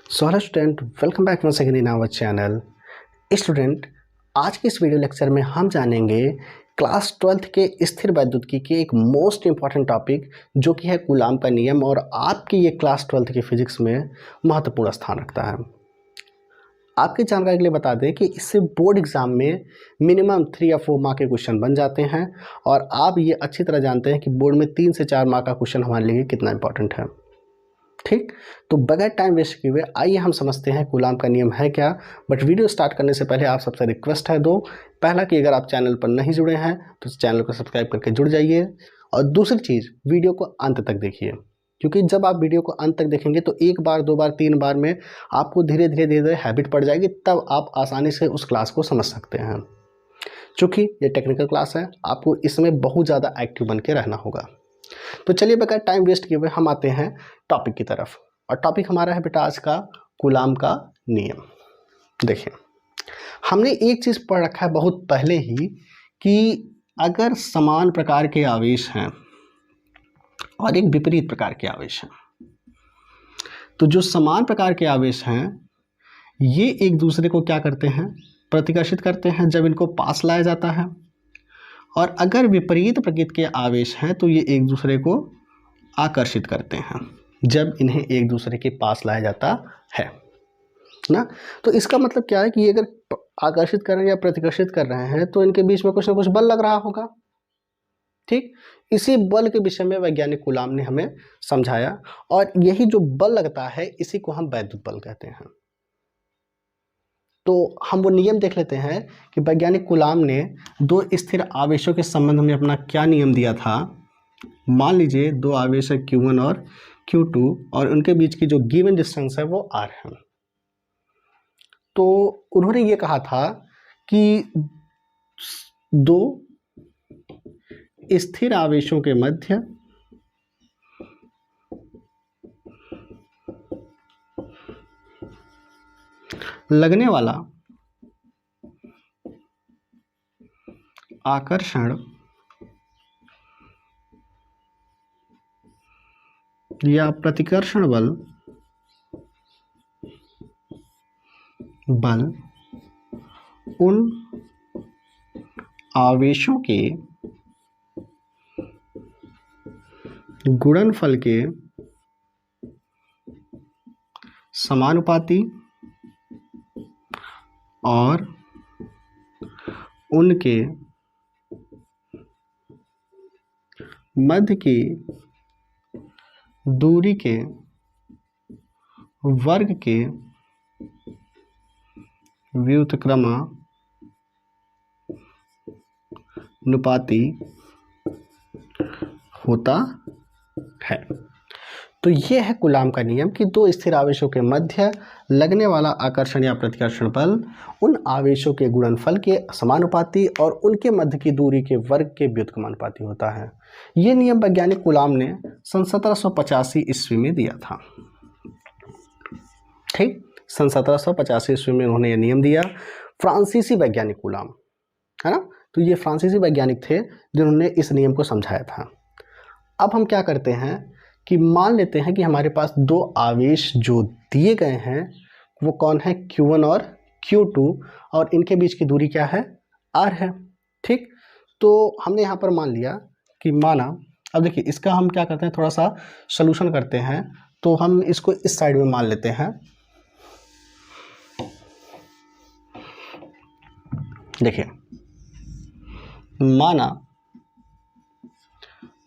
So hello student, welcome back once again in our channel. Student, आज के इस video lecture में हम जानेंगे क्लास 12th के स्थिर वैद्युतिकी के एक मोस्ट इंपॉर्टेंट टॉपिक जो कि है कूलाम का नियम, और आपकी ये क्लास 12th की फिजिक्स में महत्वपूर्ण स्थान रखता है। आपकी जानकारी के लिए बता दें कि इससे बोर्ड एग्जाम में मिनिमम 3 या 4 मार्क के क्वेश्चन बन जाते हैं, और आप ये अच्छी तरह जानते हैं कि बोर्ड में 3 से 4 मार्क का क्वेश्चन हमारे लिए कितना इंपॉर्टेंट है। ठीक, तो बगैर टाइम वेस्ट किए हुए आइए हम समझते हैं कूलाम का नियम है क्या। बट वीडियो स्टार्ट करने से पहले आप सबसे रिक्वेस्ट है दो, पहला कि अगर आप चैनल पर नहीं जुड़े हैं तो चैनल को सब्सक्राइब करके जुड़ जाइए, और दूसरी चीज़ वीडियो को अंत तक देखिए, क्योंकि जब आप वीडियो को अंत तक देखेंगे तो 1 बार 2 बार 3 बार में आपको धीरे धीरे हैबिट पड़ जाएगी, तब आप आसानी से उस क्लास को समझ सकते हैं। चूँकि ये टेक्निकल क्लास है, आपको इसमें बहुत ज़्यादा एक्टिव बन के रहना होगा। तो चलिए बगैर टाइम वेस्ट किए हुए हम आते हैं टॉपिक की तरफ, और टॉपिक हमारा है बेटा आज का कूलाम का नियम। देखिए, हमने एक चीज़ पढ़ रखा है बहुत पहले ही कि अगर समान प्रकार के आवेश हैं और एक विपरीत प्रकार के आवेश हैं, तो जो समान प्रकार के आवेश हैं ये एक दूसरे को क्या करते हैं, प्रतिकर्षित करते हैं जब इनको पास लाया जाता है। और अगर विपरीत प्रकृति के आवेश हैं तो ये एक दूसरे को आकर्षित करते हैं जब इन्हें एक दूसरे के पास लाया जाता है ना। तो इसका मतलब क्या है कि ये अगर आकर्षित कर रहे हैं या प्रतिकर्षित कर रहे हैं तो इनके बीच में कुछ ना कुछ बल लग रहा होगा। ठीक, इसी बल के विषय में वैज्ञानिक कूलाम ने हमें समझाया, और यही जो बल लगता है इसी को हम वैद्युत बल कहते हैं। तो हम वो नियम देख लेते हैं कि वैज्ञानिक कूलाम ने 2 स्थिर आवेशों के संबंध में अपना क्या नियम दिया था। मान लीजिए 2 आवेश है Q1 और Q2, और उनके बीच की जो गिवन डिस्टेंस है वो R है। तो उन्होंने ये कहा था कि 2 स्थिर आवेशों के मध्य लगने वाला आकर्षण या प्रतिकर्षण बल उन आवेशों के गुणनफल के समानुपाती और उनके मध्य की दूरी के वर्ग के व्युत्क्रमानुपाती होता है। तो ये है कूलाम का नियम कि 2 स्थिर आवेशों के मध्य लगने वाला आकर्षण या प्रतिकर्षण बल उन आवेशों के गुणनफल के समानुपाती और उनके मध्य की दूरी के वर्ग के व्युत्क्रमानुपाती होता है। ये नियम वैज्ञानिक कूलाम ने सन 1785 ईस्वी में दिया था। ठीक, सन 1785 ईस्वी में उन्होंने यह नियम दिया। फ्रांसीसी वैज्ञानिक कूलाम है ना, तो ये फ्रांसीसी वैज्ञानिक थे जिन्होंने इस नियम को समझाया था। अब हम क्या करते हैं कि मान लेते हैं कि हमारे पास 2 आवेश जो दिए गए हैं वो कौन है, Q1 और Q2, और इनके बीच की दूरी क्या है, R है। ठीक, तो हमने यहाँ पर मान लिया कि माना, अब देखिए इसका हम क्या करते हैं, थोड़ा सा सॉल्यूशन करते हैं। तो हम इसको इस साइड में मान लेते हैं। देखिए, माना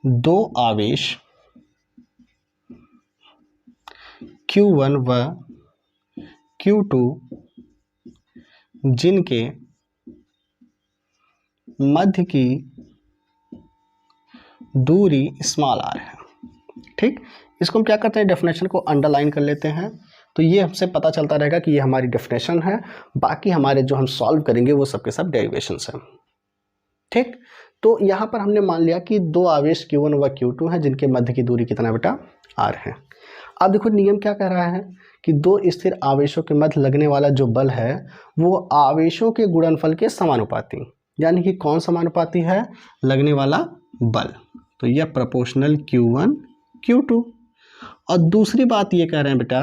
2 आवेश Q1 व Q2 जिनके मध्य की दूरी स्मॉल r है। ठीक, इसको हम क्या करते हैं, डेफिनेशन को अंडरलाइन कर लेते हैं, तो ये हमसे पता चलता रहेगा कि ये हमारी डेफिनेशन है। बाकी हमारे जो हम सॉल्व करेंगे वो सबके सब डेरिवेशंस हैं। ठीक, तो यहाँ पर हमने मान लिया कि 2 आवेश Q1 व Q2 हैं जिनके मध्य की दूरी कितना बेटा, R है। अब देखो नियम क्या कह रहा है कि 2 स्थिर आवेशों के मध्य लगने वाला जो बल है वो आवेशों के गुणनफल के समानुपाती, यानी कि कौन समानुपाती है, लगने वाला बल। तो यह प्रोपोर्शनल Q1 Q2। और दूसरी बात ये कह रहे हैं बेटा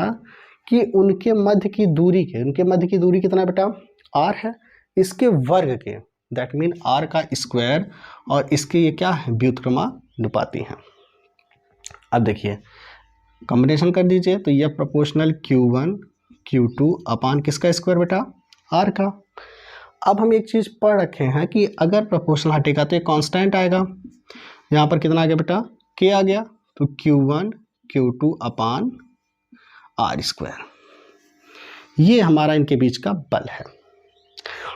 कि उनके मध्य की दूरी कितना बेटा, r है, इसके वर्ग के, दैट मीन r का स्क्वायर, और इसके ये क्या है, व्युत्क्रमानुपाती हैं। अब देखिए कॉम्बिनेशन कर दीजिए, तो ये प्रोपोर्शनल Q1 Q2 अपान किसका स्क्वायर बेटा, r का। अब हम एक चीज़ पढ़ रखे हैं कि अगर प्रोपोर्शनल हटेगा तो ये कांस्टेंट आएगा, यहाँ पर कितना आ गया बेटा, k आ गया, तो Q1 Q2 अपान r स्क्वायर, ये हमारा इनके बीच का बल है।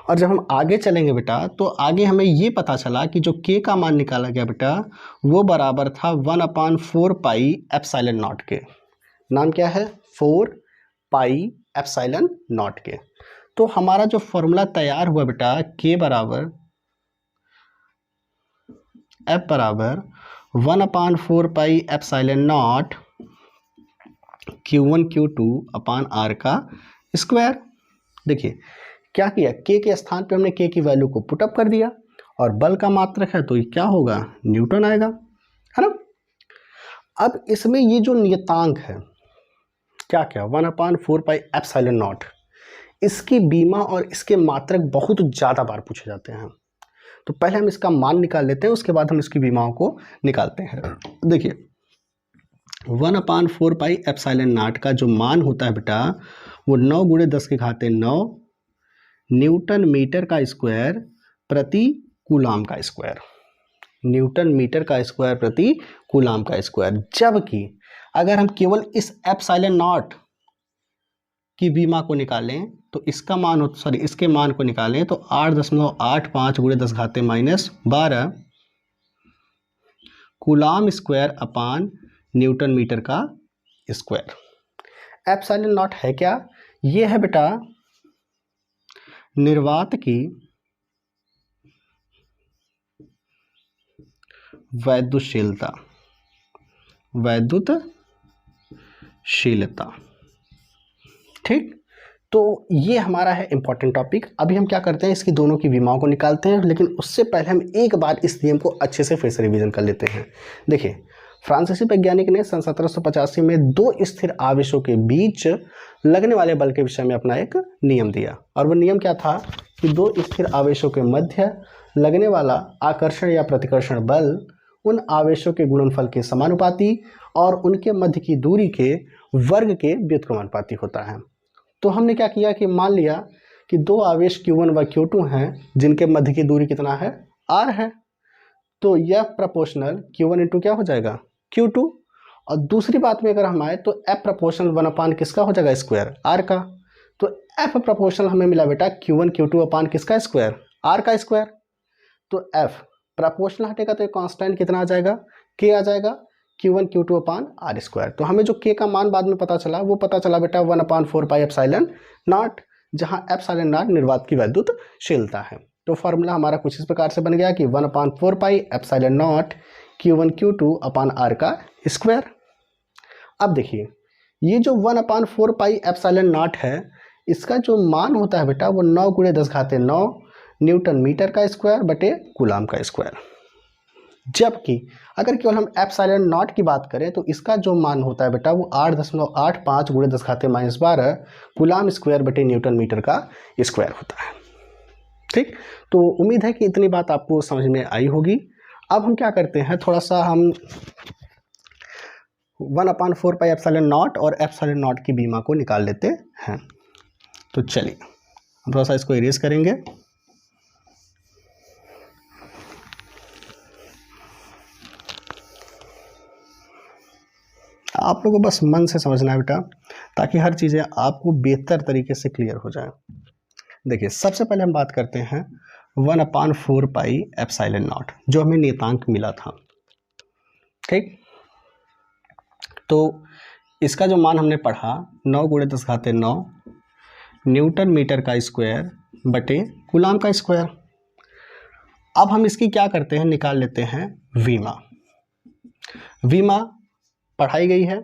और जब हम आगे चलेंगे बेटा, तो आगे हमें ये पता चला कि जो k का मान निकाला गया बेटा, वो बराबर था 1/4 पाई एप्सिलॉन नॉट के। नाम क्या है, 4 पाई एप्सिलॉन नॉट के। तो हमारा जो फॉर्मूला तैयार हुआ बेटा, k बराबर F बराबर 1/4 pi epsilon not Q1 Q2 upon r का स्क्वायर। देखिए क्या किया, k के स्थान पे हमने k की वैल्यू को पुटअप कर दिया, और बल का मात्रक है तो ये क्या होगा, न्यूटन आएगा, है ना। अब इसमें ये जो नियतांक है क्या क्या, 1/4 पाई एप्सिलॉन नॉट, इसकी बीमा और इसके मात्रक बहुत ज़्यादा बार पूछे जाते हैं। तो पहले हम इसका मान निकाल लेते हैं, उसके बाद हम इसकी बीमाओं को निकालते हैं। देखिए 1/4 पाई एप्सिलॉन नॉट का जो मान होता है बेटा, वो 9 × 10⁹ न्यूटन मीटर का स्क्वायर प्रति कूलाम का स्क्वायर, न्यूटन मीटर का स्क्वायर प्रति कूलाम का स्क्वायर। जबकि अगर हम केवल इस एप्सिलॉन नॉट की बीमा को निकालें तो इसका मान हो, सॉरी इसके मान को निकालें तो 8.85 × 10⁻12 coulomb square upon newton metre का स्क्वायर। एप्सिलॉन नॉट है क्या, ये है बेटा निर्वात की वैद्युतशीलता, ठीक। तो ये हमारा है इंपॉर्टेंट टॉपिक। अभी हम क्या करते हैं, इसकी दोनों की विमाओं को निकालते हैं, लेकिन उससे पहले हम एक बार इस नियम को अच्छे से फिर से रिवीजन कर लेते हैं। देखिए फ्रांसीसी वैज्ञानिक ने सन 1785 में दो स्थिर आवेशों के बीच लगने वाले बल के विषय में अपना एक नियम दिया, और वो नियम क्या था कि दो स्थिर आवेशों के मध्य लगने वाला आकर्षण या प्रतिकर्षण बल उन आवेशों के गुणनफल के समानुपाती और उनके मध्य की दूरी के वर्ग के व्युत्क्रमानुपाती होता है। तो हमने क्या किया कि मान लिया कि दो आवेश Q1 व Q2 हैं जिनके मध्य की दूरी कितना है, r है, तो यह प्रोपोर्शनल Q1 इंटू क्या हो जाएगा, Q2। और दूसरी बात में अगर हम आए तो F प्रोपोर्शनल 1 अपान किसका हो जाएगा, स्क्वायर r का। तो F प्रोपोर्शनल हमें मिला बेटा Q1 Q2 अपान किसका स्क्वायर, r का स्क्वायर। तो F प्रोपोर्शनल हटेगा तो कांस्टेंट कितना आ जाएगा, k आ जाएगा, Q1 Q2 अपान r स्क्वायर। तो हमें जो k का मान बाद में पता चला, वो पता चला बेटा 1/4 पाई एप्सिलॉन नॉट, जहाँ एप्सिलॉन नॉट निर्वात की वैद्युतशीलता है। तो फार्मूला हमारा कुछ इस प्रकार से बन गया कि 1/4 pi epsilon not Q1 Q2 upon r का स्क्वायर। अब देखिए ये जो 1/4 पाई एप्सिलॉन नॉट है, इसका जो मान होता है बेटा वो 9 × 10⁹ न्यूटन मीटर का स्क्वायर बटे कूलाम का स्क्वायर। जबकि अगर केवल हम एप्सिलॉन नॉट की बात करें तो इसका जो मान होता है बेटा वो 8.85 × 10⁻12 कूलाम स्क्वायर बटे न्यूटन मीटर का स्क्वायर होता है, ठीक। तो उम्मीद है कि इतनी बात आपको समझ में आई होगी। अब हम क्या करते हैं, थोड़ा सा हम 1/4 पाई एप्सिलॉन नॉट और एप्सिलॉन नॉट की बीमा को निकाल लेते हैं। तो चलिए हम थोड़ा सा इसको इरेज करेंगे। आप लोगों को बस मन से समझना है बेटा, ताकि हर चीज़ें आपको बेहतर तरीके से क्लियर हो जाए। देखिए सबसे पहले हम बात करते हैं 1/4 पाई एप्सिलॉन नॉट, जो हमें नियतांक मिला था, ठीक। तो इसका जो मान हमने पढ़ा 9 × 10⁹ न्यूटन मीटर का स्क्वायर बटे कूलाम का स्क्वायर। अब हम इसकी क्या करते हैं, निकाल लेते हैं विमा। विमा पढ़ाई गई है,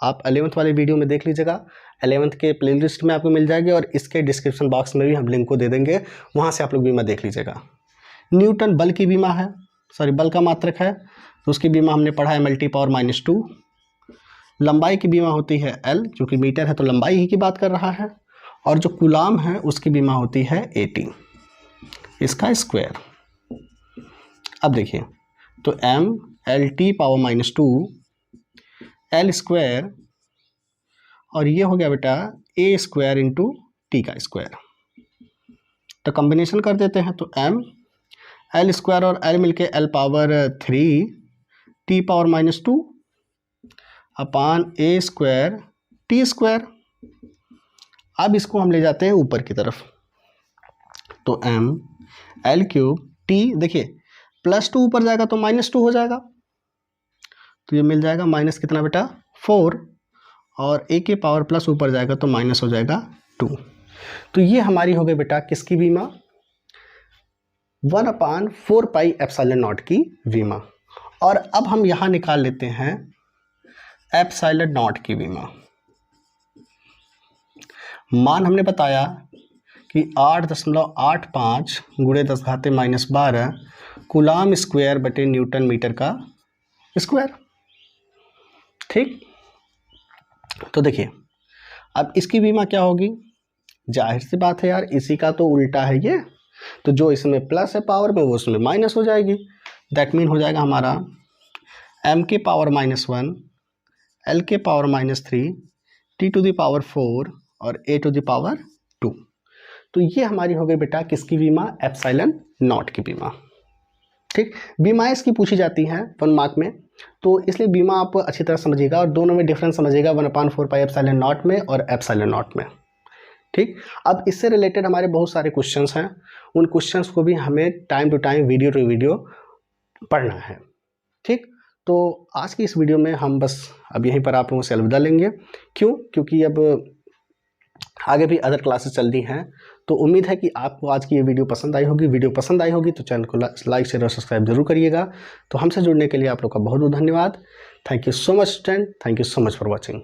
आप 11th वाले वीडियो में देख लीजिएगा, 11th के प्लेलिस्ट में आपको मिल जाएगी, और इसके डिस्क्रिप्शन बॉक्स में भी हम लिंक को दे देंगे, वहाँ से आप लोग बीमा देख लीजिएगा। न्यूटन बल की बीमा है, सॉरी बल का मात्रक है, तो उसकी बीमा हमने पढ़ा है mL/-2। लंबाई की बीमा होती है L, क्योंकि मीटर है तो लंबाई ही की बात कर रहा है, और जो कूलाम है उसकी बीमा होती है 80, इसका स्क्वायर। अब देखिए, तो m L⁻², L स्क्वायर, और ये हो गया बेटा a² इंटू टी का स्क्वायर। तो कॉम्बिनेशन कर देते हैं, तो m L² और L मिलके L⁻³ T⁻² अपान a² T²। अब इसको हम ले जाते हैं ऊपर की तरफ, तो m L³ T, देखिए +2 ऊपर जाएगा तो -2 हो जाएगा, तो ये मिल जाएगा माइनस कितना बेटा 4, और a के पावर प्लस ऊपर जाएगा तो माइनस हो जाएगा 2। तो ये हमारी हो गई बेटा किसकी बीमा, 1/4πε0 की बीमा। और अब हम यहाँ निकाल लेते हैं ε0 की बीमा। मान हमने बताया कि 8.85 गुणे 10⁻⁻12 कूलाम स्क्वायर बटे न्यूटन मीटर का स्क्वायर। ठीक, तो देखिए अब इसकी बीमा क्या होगी, जाहिर सी बात है यार, इसी का तो उल्टा है ये, तो जो इसमें प्लस है पावर में वो उसमें माइनस हो जाएगी। दैट मीन हो जाएगा हमारा m के पावर -1 L के पावर -3 T⁴ और A⁻²। तो ये हमारी हो गई बेटा किसकी बीमा, ε0 की बीमा। ठीक, बीमाएं इसकी पूछी जाती हैं 1 मार्क में, तो इसलिए बीमा आप अच्छी तरह समझिएगा और दोनों में डिफरेंस समझिएगा, 1/4πε0 में और ε0 में। ठीक, अब इससे रिलेटेड हमारे बहुत सारे क्वेश्चंस हैं, उन क्वेश्चंस को भी हमें time to time video to video पढ़ना है। ठीक, तो आज की इस वीडियो में हम बस अब यहीं पर आप लोगों से अलविदा लेंगे। क्यों, क्योंकि अब आगे भी अदर क्लासेस चल रही हैं, तो उम्मीद है कि आपको आज की ये वीडियो पसंद आई होगी। वीडियो पसंद आई होगी तो चैनल को लाइक शेयर और सब्सक्राइब जरूर करिएगा। तो हमसे जुड़ने के लिए आप लोग का बहुत बहुत धन्यवाद। Thank you so much student, thank you so much for watching.